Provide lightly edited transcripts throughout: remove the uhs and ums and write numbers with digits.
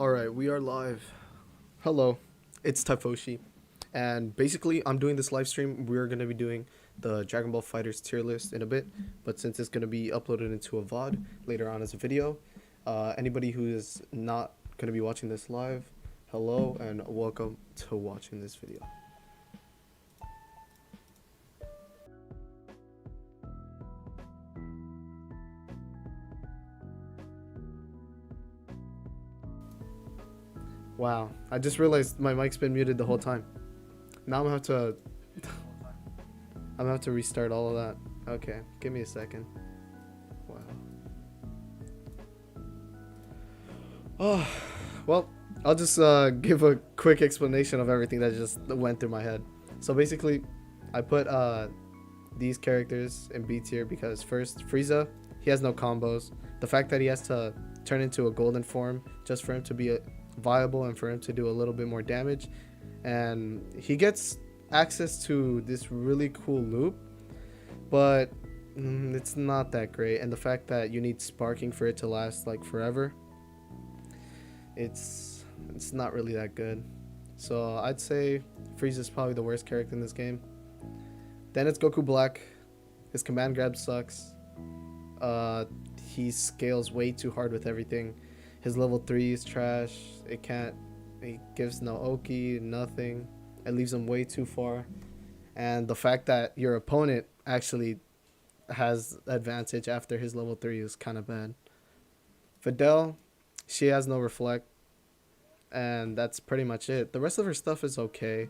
Alright, we are live. Hello, it's Typhoshi. And basically, I'm doing this live stream. We're going to be doing the Dragon Ball FighterZ tier list in a bit. But since it's going to be uploaded into a VOD later on as a video, anybody who is not going to be watching this live, hello and welcome to watching this video. Wow, I just realized my mic's been muted the whole time. Now I'm gonna have to restart all of that. Okay, give me a second. Wow. Oh, well, I'll just give a quick explanation of everything that just went through my head. So basically, I put these characters in B tier because first, Frieza, he has no combos. The fact that he has to turn into a golden form just for him to be viable and for him to do a little bit more damage, and he gets access to this really cool loop, but it's not that great. And the fact that you need sparking for it to last like forever, it's not really that good. So I'd say Frieza's probably the worst character in this game. Then it's Goku Black. His command grab sucks. He scales way too hard with everything. His level 3 is trash. He gives no Oki, nothing. It leaves him way too far. And the fact that your opponent actually has advantage after his level 3 is kind of bad. Fidel, she has no reflect. And that's pretty much it. The rest of her stuff is okay,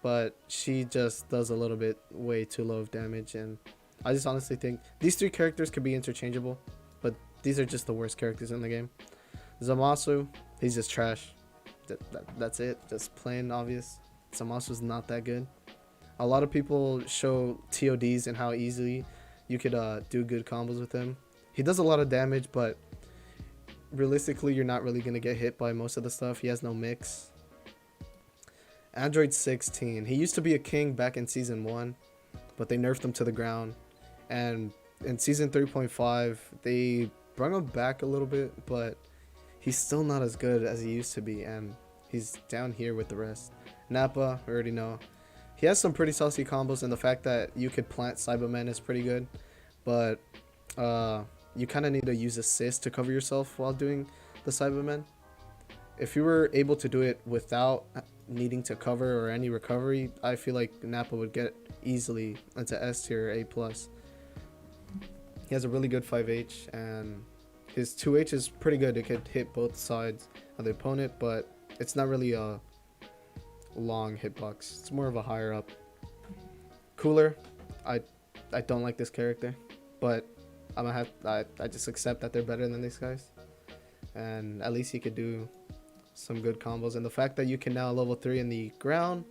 but she just does a little bit way too low of damage. And I just honestly think these three characters could be interchangeable, but these are just the worst characters in the game. Zamasu, he's just trash. That's it. Just plain obvious. Zamasu's not that good. A lot of people show TODs and how easily you could do good combos with him. He does a lot of damage, but realistically, you're not really going to get hit by most of the stuff. He has no mix. Android 16. He used to be a king back in Season 1, but they nerfed him to the ground. And in Season 3.5, they brought him back a little bit, but he's still not as good as he used to be, and he's down here with the rest. Nappa, we already know. He has some pretty saucy combos, and the fact that you could plant Cybermen is pretty good, but you kind of need to use assist to cover yourself while doing the Cybermen. If you were able to do it without needing to cover or any recovery, I feel like Nappa would get easily into S tier or A+. He has a really good 5H, and his 2H is pretty good. It could hit both sides of the opponent, but it's not really a long hitbox. It's more of a higher up. Cooler, I don't like this character, but I just accept that they're better than these guys, and at least he could do some good combos. And the fact that you can now level 3 in the ground,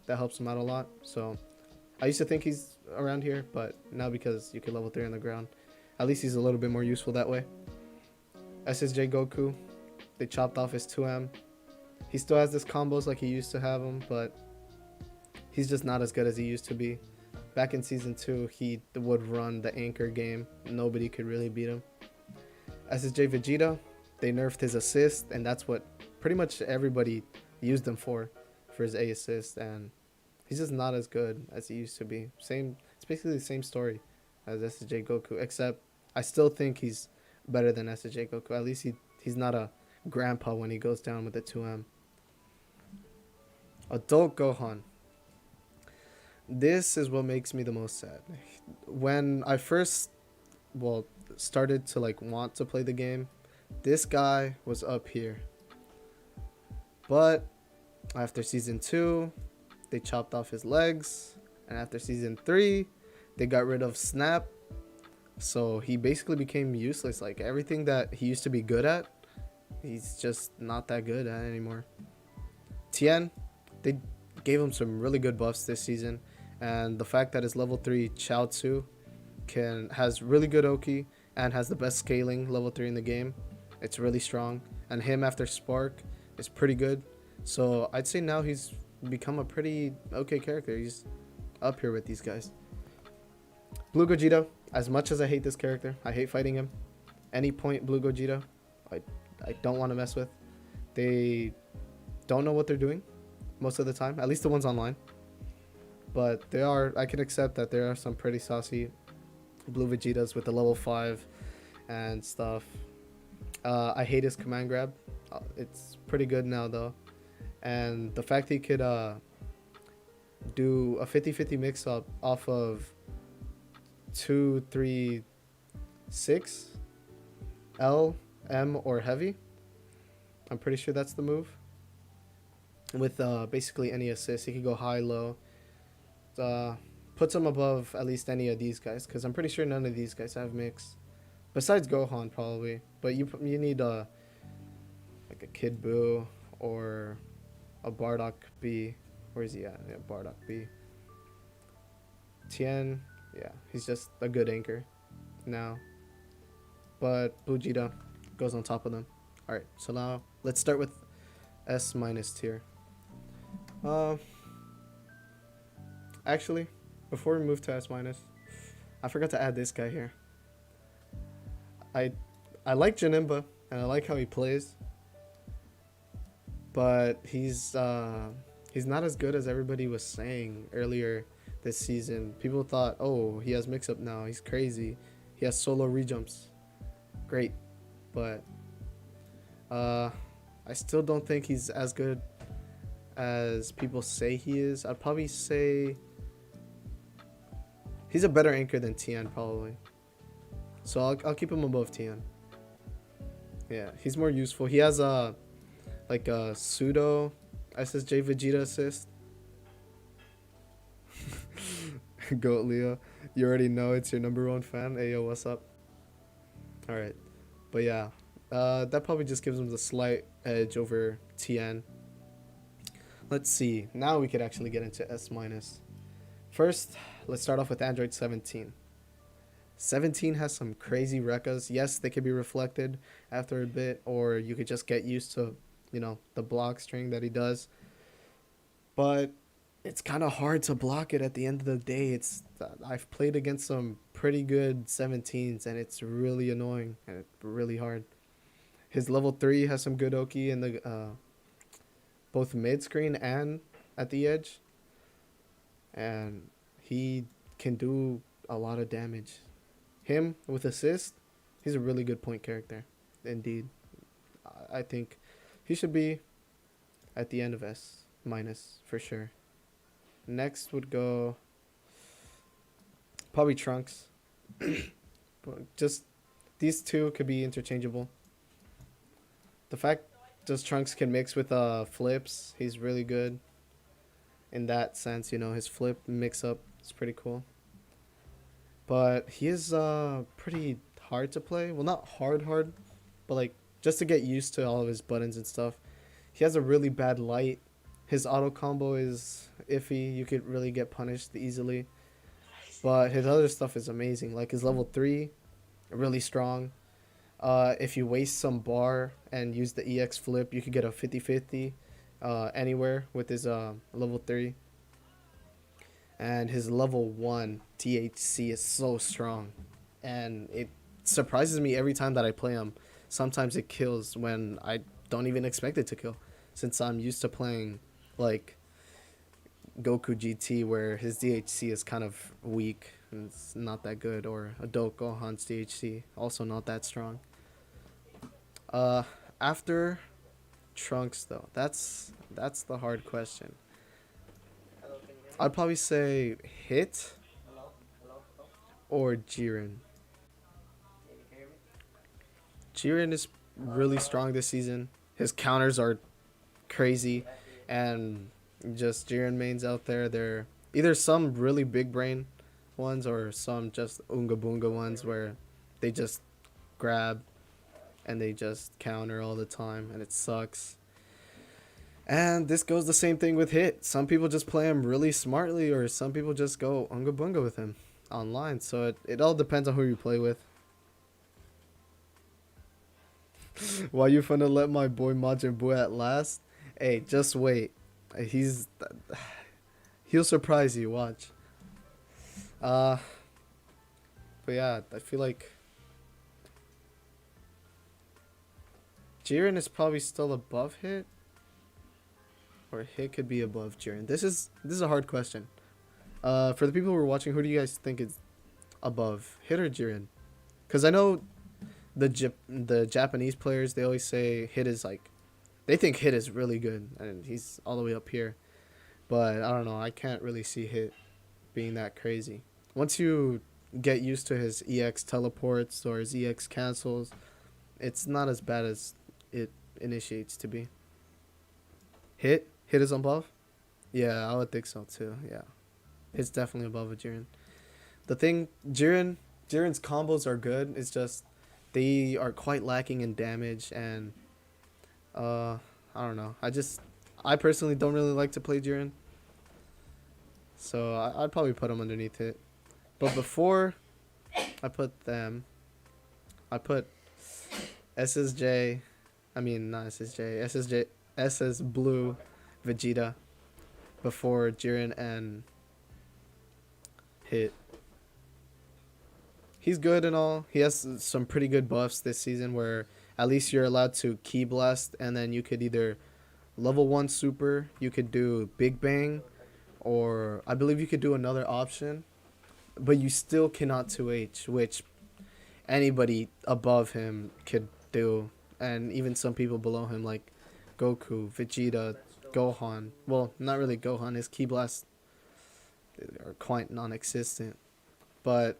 that helps him out a lot. So I used to think he's around here, but now because you can level 3 on the ground, at least he's a little bit more useful that way. SSJ Goku, they chopped off his 2M. He still has this combos like he used to have them, but he's just not as good as he used to be. Back in Season 2, he would run the anchor game. Nobody could really beat him. SSJ Vegeta, they nerfed his assist, and that's what pretty much everybody used him for his A assist, and he's just not as good as he used to be. It's basically the same story as SSJ Goku, except I still think he's better than SSJ Goku. At least he's not a grandpa when he goes down with the 2M. Adult Gohan. This is what makes me the most sad. When I first started to want to play the game, this guy was up here. But after Season 2, they chopped off his legs, and after Season 3, they got rid of Snap. So he basically became useless. Like everything that he used to be good at, he's just not that good at anymore. Tien, they gave him some really good buffs this season, and the fact that his level 3 Chaozu has really good Oki and has the best scaling level 3 in the game, it's really strong. And him after Spark is pretty good. So I'd say now he's become a pretty okay character. He's up here with these guys. Blue Gogeta, as much as I hate this character, I hate fighting him. Any point Blue Gogeta, I don't want to mess with. They don't know what they're doing most of the time, at least the ones online. But I can accept that there are some pretty saucy blue Vegetas with the level 5 and stuff. I hate his command grab. It's pretty good now though. And the fact he could do a 50-50 mix up off of 2, 3, 6, L, M, or heavy. I'm pretty sure that's the move. With basically any assist, he could go high, low. Puts him above at least any of these guys, because I'm pretty sure none of these guys have mix. Besides Gohan, probably. But you need like a Kid Buu or a Bardock B. Where is he at? Yeah, Bardock B. Tien, yeah, he's just a good anchor now. But Vegeta goes on top of them. Alright, so now let's start with S- tier. Actually, before we move to S-, I forgot to add this guy here. I like Janemba and I like how he plays, but he's not as good as everybody was saying earlier this season. People thought, oh, he has mix-up now, he's crazy, he has solo rejumps, great, but I still don't think he's as good as people say he is. I'd probably say he's a better anchor than Tien, probably. So I'll keep him above Tien. Yeah, he's more useful. He has like a pseudo SSJ Vegeta assist. Goat Leo, you already know it's your #1 fan. Hey yo, what's up? All right, but yeah, that probably just gives him the slight edge over Tien. Let's see. Now we could actually get into S-. First, let's start off with Android 17. 17 has some crazy rekkas. Yes, they could be reflected after a bit, or you could just get used to, the block string that he does. But it's kind of hard to block it at the end of the day. I've played against some pretty good 17s, and it's really annoying and it's really hard. His level 3 has some good Oki in the both mid screen and at the edge, and he can do a lot of damage. Him with assist, he's a really good point character. Indeed, I think he should be at the end of S- for sure. Next would go probably Trunks. Just these two could be interchangeable. The fact just Trunks can mix with flips, he's really good in that sense. His flip mix up is pretty cool. But he is pretty hard to play. Well, not hard, but like just to get used to all of his buttons and stuff. He has a really bad light. His auto combo is iffy. You could really get punished easily. But his other stuff is amazing. Like his level 3, really strong. If you waste some bar and use the EX flip, you could get a 50-50 anywhere with his level 3. And his level 1 THC is so strong. And it surprises me every time that I play him. Sometimes it kills when I don't even expect it to kill. Since I'm used to playing like Goku GT where his DHC is kind of weak and it's not that good. Or Adult Gohan's DHC, also not that strong. After Trunks though, that's the hard question. I'd probably say Hit or Jiren. Jiren is really strong this season. His counters are crazy, and just Jiren mains out there, they're either some really big brain ones or some just Unga Bunga ones where they just grab and they just counter all the time and it sucks. And this goes the same thing with Hit. Some people just play him really smartly, or some people just go Unga Bunga with him online. So it all depends on who you play with. Why you finna let my boy Majin Buu at last? Hey, just wait. He'll surprise you, watch. But yeah, I feel like Jiren is probably still above Hit, or Hit could be above Jiren. This is a hard question. For the people who are watching, who do you guys think is above, Hit or Jiren? Because I know the Japanese players, they always say Hit is like, they think Hit is really good and he's all the way up here. But I don't know, I can't really see Hit being that crazy. Once you get used to his EX teleports or his EX cancels, it's not as bad as it initiates to be. Hit is above? Yeah, I would think so too. Yeah. Hit's definitely above a Jiren. The thing, Jiren's combos are good. It's just they are quite lacking in damage, and I don't know. I personally don't really like to play Jiren, so I'd probably put him underneath it. But before I put them, I put SSJ. I mean not SSJ. SS Blue Vegeta before Jiren and Hit. He's good and all. He has some pretty good buffs this season where at least you're allowed to Ki Blast, and then you could either level 1 super, you could do Big Bang, or I believe you could do another option, but you still cannot 2H, which anybody above him could do, and even some people below him like Goku, Vegeta, Gohan. Well, not really Gohan. His Ki Blast are quite non-existent, but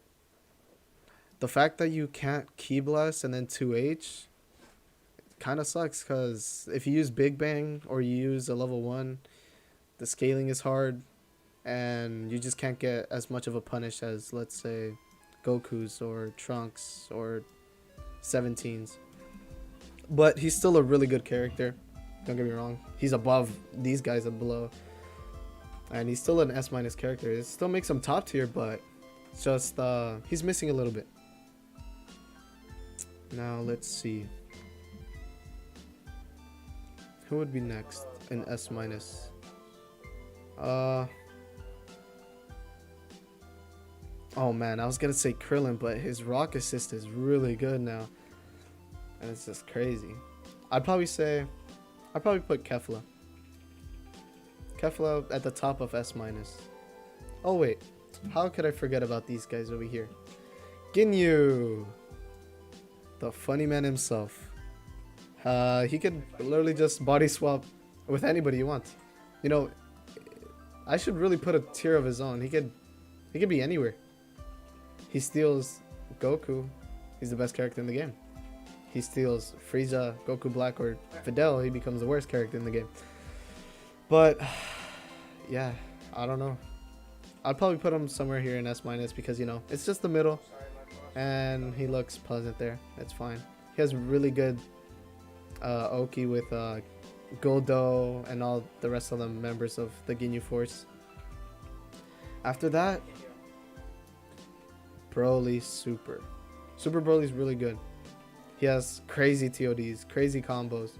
the fact that you can't Ki Blast and then 2H kind of sucks, because if you use Big Bang or you use a level 1, the scaling is hard and you just can't get as much of a punish as, let's say, Goku's or Trunks or 17's. But he's still a really good character. Don't get me wrong. He's above these guys and below. And he's still an S- character. It still makes him top tier, but it's just he's missing a little bit. Now let's see. Who would be next in S-? Oh man, I was gonna say Krillin, but his rock assist is really good now. And it's just crazy. I'd probably put Kefla. Kefla at the top of S-. Oh wait, how could I forget about these guys over here? Ginyu! The funny man himself. He could literally just body swap with anybody you want. You know, I should really put a tier of his own. He could be anywhere. He steals Goku. He's the best character in the game. He steals Frieza, Goku Black, or Fidel. He becomes the worst character in the game. But yeah, I don't know. I'd probably put him somewhere here in S- because, you know, it's just the middle. And he looks pleasant there. That's fine. He has really good Oki with Goldo and all the rest of the members of the Ginyu Force. After that, Broly Super. Super Broly's really good. He has crazy TODs, crazy combos.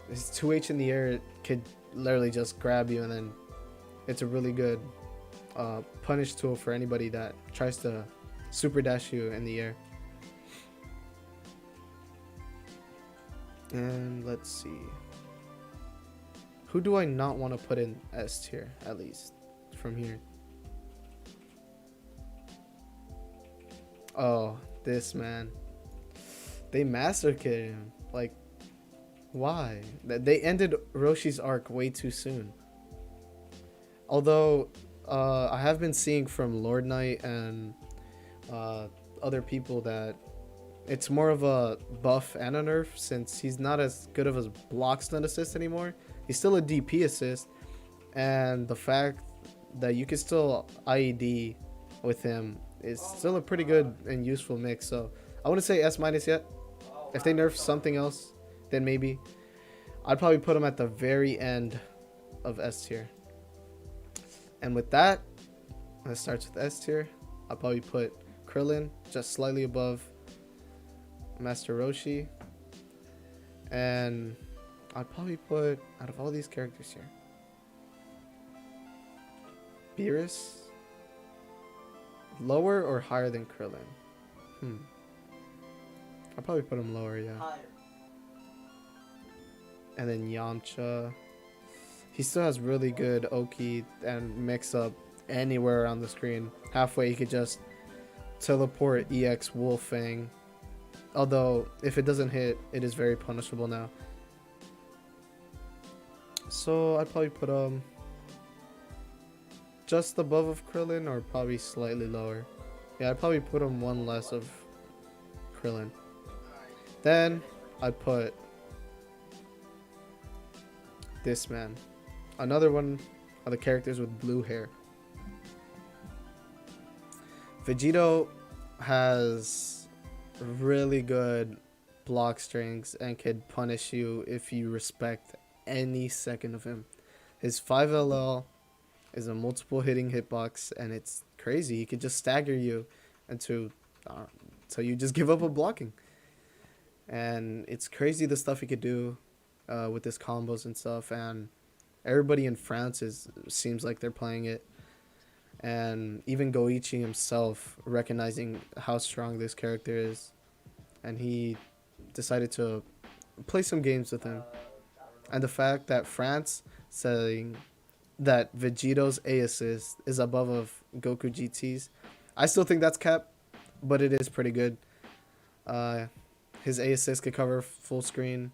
His 2H in the air could literally just grab you, and then it's a really good punish tool for anybody that tries to super dash you in the air. And let's see. Who do I not want to put in S tier, at least, from here? Oh, this man. They massacred him. Like, why? They ended Roshi's arc way too soon. Although, I have been seeing from Lord Knight and other people that it's more of a buff and a nerf, since he's not as good of a block stun assist anymore. He's still a DP assist, and the fact that you can still IED with him is still a pretty good and useful mix. So I wouldn't say S- yet. If they nerf something else, then maybe. I'd probably put him at the very end of S tier. And with that, let's start with S tier. I'll probably put Krillin just slightly above Master Roshi. And I'd probably put, out of all these characters here, Beerus lower or higher than Krillin? I'll probably put him lower, yeah. Higher. And then Yamcha. He still has really good Oki and mix up anywhere around the screen. Halfway, he could just teleport EX Wolfang. Although, if it doesn't hit, it is very punishable now. So, I'd probably put just above of Krillin or probably slightly lower. Yeah, I'd probably put him one less of Krillin. Then, I'd put this man. Another one of the characters with blue hair. Vegito has really good block strings and could punish you if you respect any second of him. His 5LL is a multiple hitting hitbox and it's crazy. He could just stagger you until you just give up on blocking. And it's crazy the stuff he could do with his combos and stuff. And everybody in France seems like they're playing it. And even Goichi himself recognizing how strong this character is. And he decided to play some games with him. And the fact that France saying that Vegito's A assist is above of Goku GT's, I still think that's cap, but it is pretty good. His A assist could cover full screen.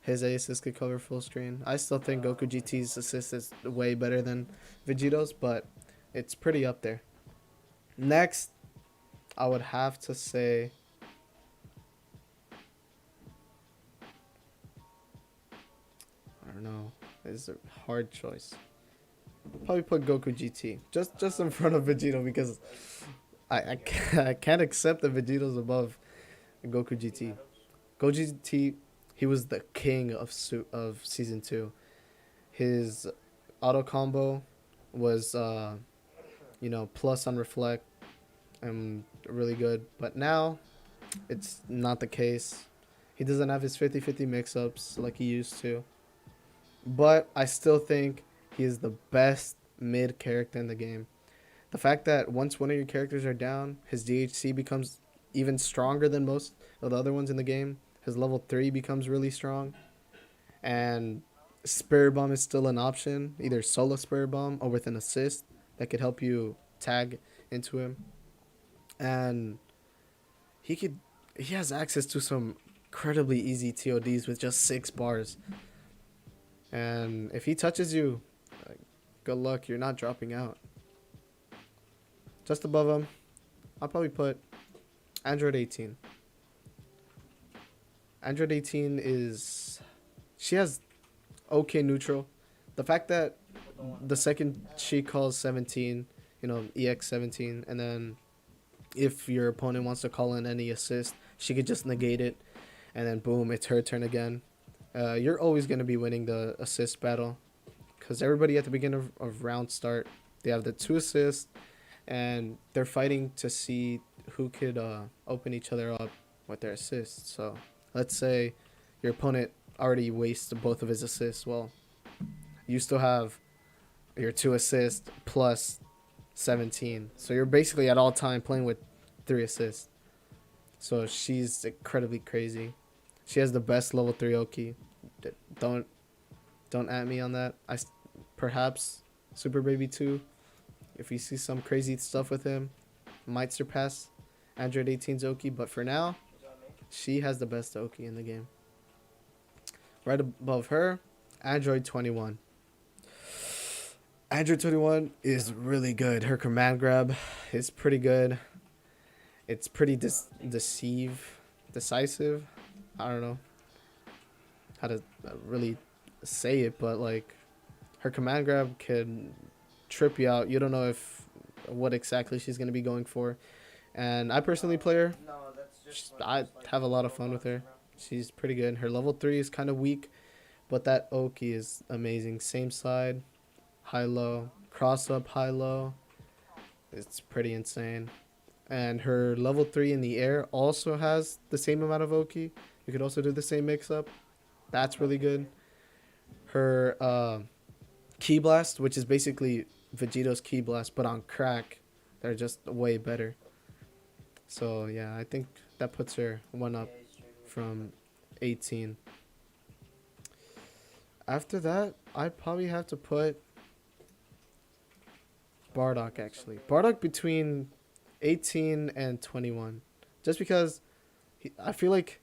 His A assist could cover full screen. I still think Goku GT's assist is way better than Vegito's, but it's pretty up there. Next, I would have to say I don't know. It's a hard choice. Probably put Goku GT just in front of Vegito because I can't accept that Vegito's above Goku GT. Goku GT, he was the king of season 2. His auto combo was plus on reflect and really good, but now it's not the case. He doesn't have his 50-50 mix-ups like he used to. But I still think he is the best mid character in the game. The fact that once one of your characters are down, his DHC becomes even stronger than most of the other ones in the game. His level 3 becomes really strong. And Spirit Bomb is still an option, either solo Spirit Bomb or with an assist that could help you tag into him. And he has access to some incredibly easy TODs with just 6 bars. And if he touches you, good luck, you're not dropping out. Just above him, I'll probably put Android 18. Android 18 she has okay neutral. The fact that the second she calls 17, EX 17, and then if your opponent wants to call in any assist, she could just negate it, and then boom, it's her turn again. You're always going to be winning the assist battle because everybody at the beginning of round start, they have the 2 assists and they're fighting to see who could open each other up with their assists. So let's say your opponent already wasted both of his assists. Well, you still have your 2 assists plus 17. So you're basically at all time playing with 3 assists. So she's incredibly crazy. She has the best level 3 Oki. Don't at me on that. Perhaps Super Baby 2, if you see some crazy stuff with him, might surpass Android 18's Oki. But for now, she has the best Oki in the game. Right above her, Android 21. Android 21 is really good. Her command grab is pretty good. It's pretty decisive. I don't know how to really say it, but like her command grab can trip you out. You don't know what exactly she's going to be going for. And I personally play her. I have a lot of fun with her. She's pretty good. Her level 3 is kind of weak, but that Oki is amazing. Same side, high-low, cross-up, high-low. It's pretty insane. And her level 3 in the air also has the same amount of Oki. You could also do the same mix-up. That's really good. Her Ki Blast, which is basically Vegito's Ki Blast, but on crack. They're just way better. So, yeah, I think that puts her one up from 18. After that, I'd probably have to put Bardock actually. Bardock between 18 and 21. Just because I feel like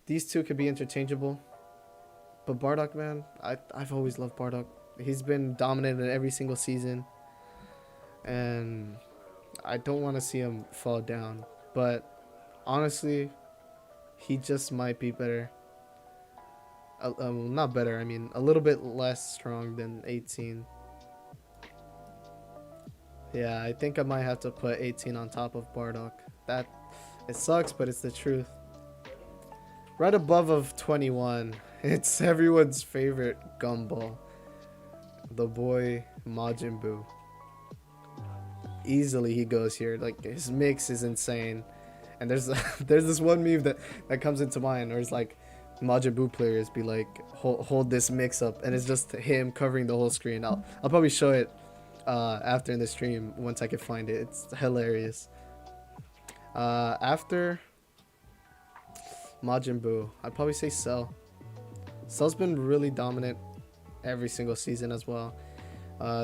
these two could be interchangeable. But Bardock, man, I've always loved Bardock. He's been dominant in every single season. And I don't want to see him fall down. But honestly, he just might be better. Not better, I mean, a little bit less strong than 18. Yeah, I think I might have to put 18 on top of Bardock. That, it sucks, but it's the truth. Right above of 21, it's everyone's favorite gumball. The boy Majin Buu. Easily he goes here. Like, his mix is insane. And there's there's this one meme that comes into mind where it's like Majin Buu players be like, hold this mix up, and it's just him covering the whole screen. I'll probably show it after in the stream once I can find it. It's hilarious. After Majin Buu, I'd probably say Cell. Cell's been really dominant every single season as well.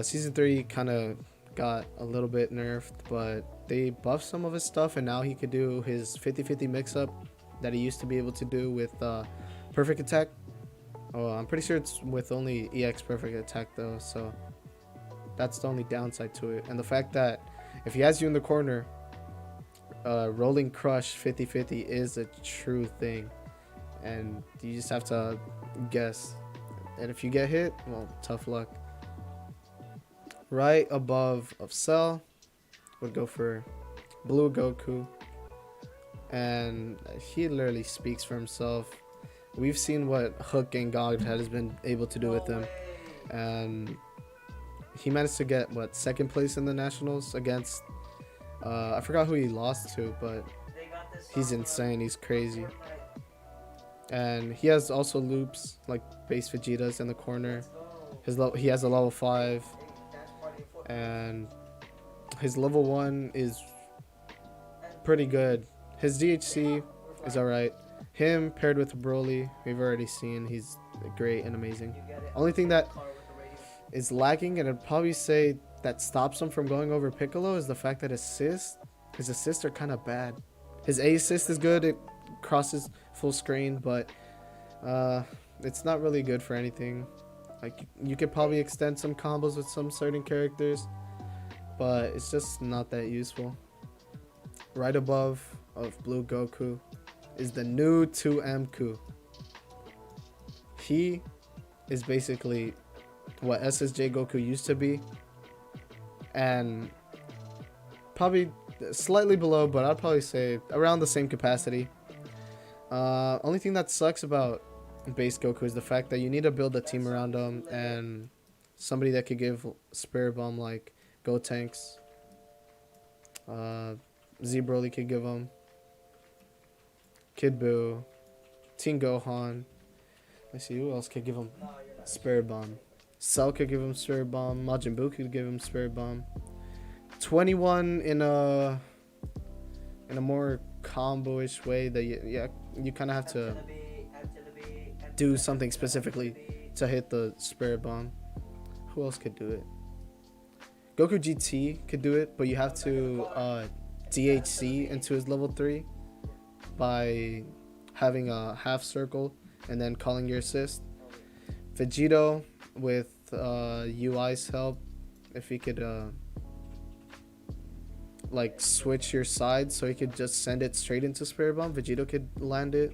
Season 3 kind of got a little bit nerfed, but they buffed some of his stuff, and now he could do his 50-50 mix-up that he used to be able to do with Perfect Attack. Oh, I'm pretty sure it's with only EX Perfect Attack though, so that's the only downside to it. And the fact that if he has you in the corner, rolling crush 50-50 is a true thing, and you just have to guess, and if you get hit, well, tough luck. Right above of Cell would go for Blue Goku, and he literally speaks for himself. We've seen what Hook and God has been able to do with him, and he managed to get what, second place in the nationals against I forgot who he lost to, but he's insane. He's crazy. And he has also loops like base Vegeta's in the corner. He has a level 5, and his level 1 is pretty good. His DHC is alright. Him paired with Broly, we've already seen he's great and amazing. Only thing that is lacking, and I'd probably say that stops him from going over Piccolo, is the fact that his assists are kind of bad. His A assist is good, it crosses full screen, but it's not really good for anything. Like, you could probably extend some combos with some certain characters, but it's just not that useful. Right above of Blue Goku is the new 2M-Ku. He is basically what SSJ Goku used to be, and probably slightly below, but I'd probably say around the same capacity. Only thing that sucks about base Goku is the fact that you need to build a team around him, and somebody that could give Spirit Bomb like Gotenks. Z Broly could give him. Kid Buu. Teen Gohan. Let's see who else could give him Spirit Bomb. Cell could give him Spirit Bomb. Majin Buu could give him Spirit Bomb. 21 in a more combo-ish way that you kind of have to do something specifically to hit the Spirit Bomb. Who else could do it? Goku GT could do it, but you have to DHC into his level 3 by having a half circle and then calling your assist. Vegito with UI's help, if he could like switch your side so he could just send it straight into Spirit Bomb, Vegito could land it.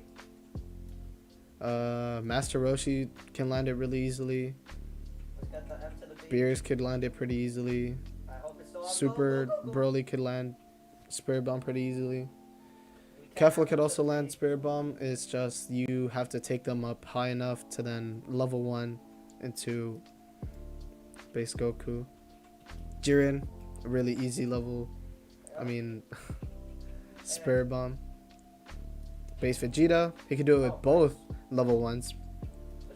Master Roshi can land it really easily. Beerus could land it pretty easily. Super Broly could land Spirit Bomb pretty easily. Kefla could also land Spirit Bomb. It's just you have to take them up high enough to then level 1 into base Goku. Jiren, a really easy level. I mean, Spirit Bomb. Base Vegeta, he could do it with both level 1s.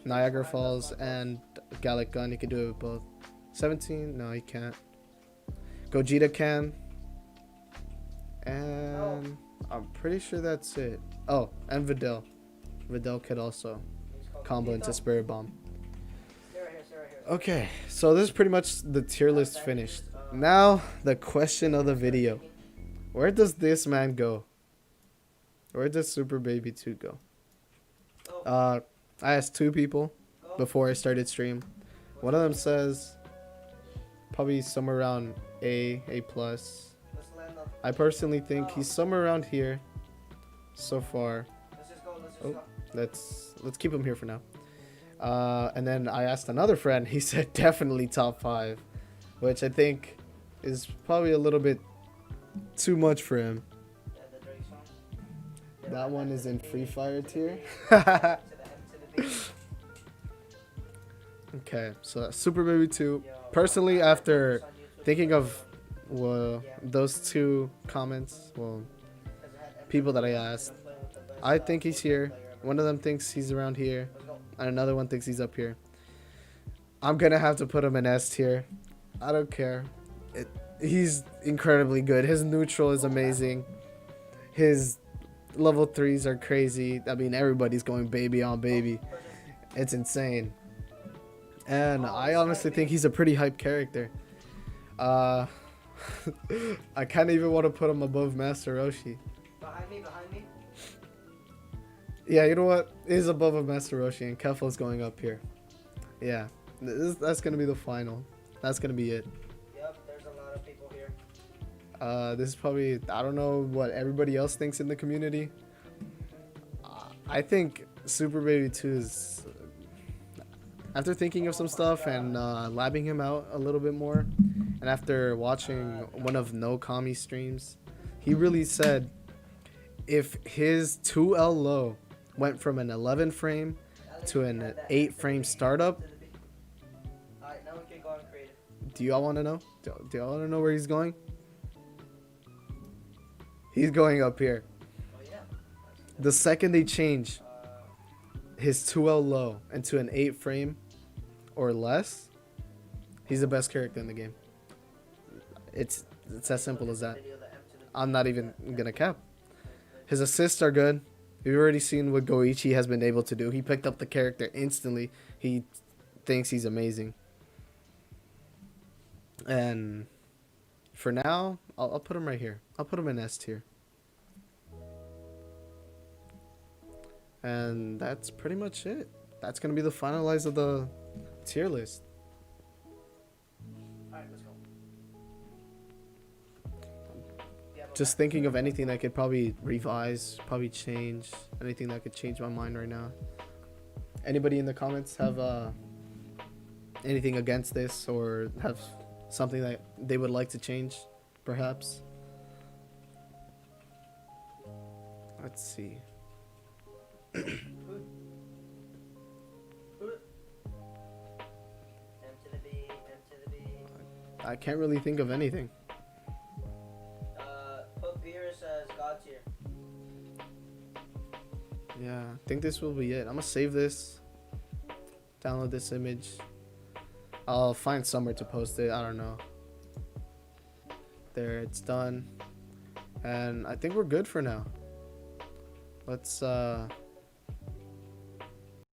Niagara Falls and Gallic Gun, he could do it with both. 17? No, he can't. Gogeta can. And I'm pretty sure that's it. Oh, and Videl. Videl could also combo into Spirit Bomb. Okay, so this is pretty much the tier list finished. Now, the question of the video. Where does this man go? Where does Super Baby 2 go? I asked 2 people before I started stream. One of them says probably somewhere around A plus. I personally think he's somewhere around here so far. Oh, let's keep him here for now. And then I asked another friend. He said definitely top 5, which I think is probably a little bit too much for him. That one is in Free Fire tier. Okay, so that's Super Baby 2. Personally, after thinking of those 2 comments, people that I asked, I think he's here. One of them thinks he's around here, and another one thinks he's up here. I'm gonna have to put him in S tier. I don't care. He's incredibly good. His neutral is amazing. His level 3s are crazy. I mean, everybody's going baby on baby. It's insane. And I honestly think he's a pretty hype character. I kind of even want to put him above Master Roshi. Behind me. Yeah, you know what? He's above a Master Roshi, and Kefla's going up here. Yeah, that's going to be the final. That's going to be it. Yep, there's a lot of people here. This is probably, I don't know what everybody else thinks in the community. I think Super Baby 2 is, after thinking of some stuff and labbing him out a little bit more, and after watching one of No Kami's streams, he really said if his 2L low went from an 11 frame to an 8 frame startup. Alright, now we can go on creative. Do y'all want to know? Do y'all want to know where he's going? He's going up here. Oh, yeah. The second they change his 2L low into an 8 frame or less, he's the best character in the game. It's as simple as that. I'm not even gonna cap. His assists are good. You've already seen what Goichi has been able to do. He picked up the character instantly. He thinks he's amazing. And for now, I'll put him right here. I'll put him in S tier. And that's pretty much it. That's going to be the finalize of the tier list. Alright, let's go. Just thinking of anything that could probably revise, probably change, anything that could change my mind right now. Anybody in the comments have anything against this or have something that they would like to change, perhaps? Let's see. M to the B. I can't really think of anything. Put Beerus as God tier. Yeah, I think this will be it. I'm gonna save this, download this image. I'll find somewhere to post it. I don't know. There, it's done. And I think we're good for now. Let's